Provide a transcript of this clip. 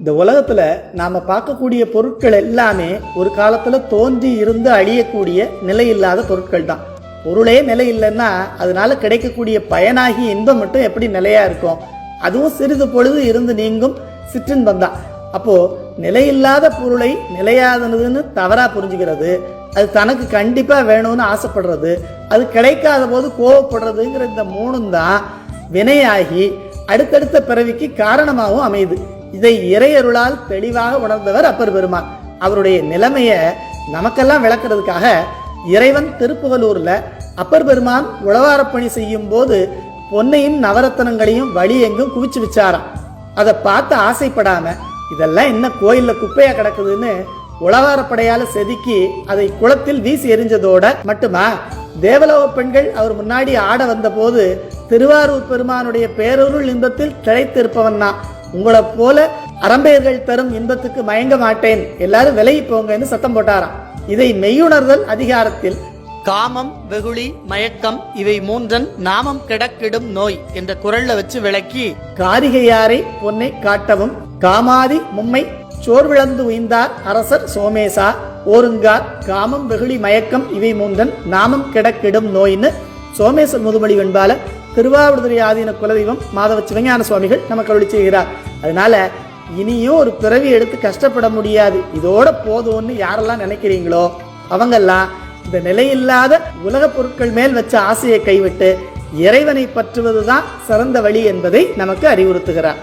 இந்த உலகத்துல நாம பார்க்கக்கூடிய பொருட்கள் எல்லாமே ஒரு காலத்துல தோன்றி இருந்து அழியக்கூடிய நிலை இல்லாத பொருட்கள் தான். பொருளே நிலை இல்லைன்னா அதனால கிடைக்கக்கூடிய பயனாகி இன்பம் மட்டும் எப்படி நிலையா இருக்கும்? அதுவும் சிறிது பொழுது இருந்து நீங்கும் சிற்றின்பம் தான். அப்போ நிலையில்லாத பொருளை நிலையாததுன்னு தவறா புரிஞ்சுக்கிறது, அது தனக்கு கண்டிப்பா வேணும்னு ஆசைப்படுறது, அது கிடைக்காத போது கோவப்படுறதுங்கிற இந்த மூணும் தான் வினையாகி அடுத்தடுத்த பிறவிக்கு காரணமாகவும் அமையுது. இதை இறையருளால் தெளிவாக உணர்ந்தவர் அப்பர் பெருமான். அவருடைய நிலைமைய நமக்கெல்லாம் விளக்குறதுக்காக இறைவன் திருப்புகலூர்ல அப்பர் பெருமான் உழவாரப்பணி செய்யும் போது பொன்னையும் நவரத்தனங்களையும் வழி எங்கும் குவிச்சு வச்சாராம். அதை பார்த்து ஆசைப்படாம இதெல்லாம் என்ன கோயில்ல குப்பையா கிடக்குதுன்னு உழவாரப்படையால செதுக்கி அதை குளத்தில் வீசி எரிஞ்சதோட மட்டுமா, தேவலோக பெண்கள் அவர் முன்னாடி ஆட வந்த போது திருவாரூர் பெருமானுடைய பேரருள் இன்பத்தில் திளைத்திருப்பவன் தான், உங்களை போல அரம்பேர்கள் தரும் இன்பத்துக்கு மயங்க மாட்டேன், எல்லாரும் விலகி போங்கன்னு சத்தம் போட்டாராம். இதை மெய்யுணர்தல் அதிகாரத்தில் காமம், வெகுளி, மயக்கம் இவை மூன்றன் நாமம் கிடக்கிடும் நோய் என்ற குரல்ல வச்சு விளக்கி, காரிகையாரை பொன்னை காட்டவும் காமாதி மும்மை சோர்விழந்து உய்ந்தார் அரசர் சோமேசா ஓருங்கார் காமம், வெகுளி, மயக்கம் இவை மூன்றன் நாமம் கிடக்கிடும் நோயின்னு சோமேசர் முதுமொழி வெண்பால திருவாவடுதுறை ஆதீன குலதெய்வம் மாதவ சிவஞான சுவாமிகள் நமக்கு அருளி செய்கிறார். அதனால இனியும் ஒரு பிறவி எடுத்து கஷ்டப்பட முடியாது, இதோட போதும்னு யாரெல்லாம் நினைக்கிறீங்களோ அவங்கெல்லாம் இந்த நிலையில்லாத உலக பொருட்கள் மேல் வச்ச ஆசையை கைவிட்டு இறைவனை பற்றுவதுதான் சிறந்த வழி என்பதை நமக்கு அறிவுறுத்துகிறார்.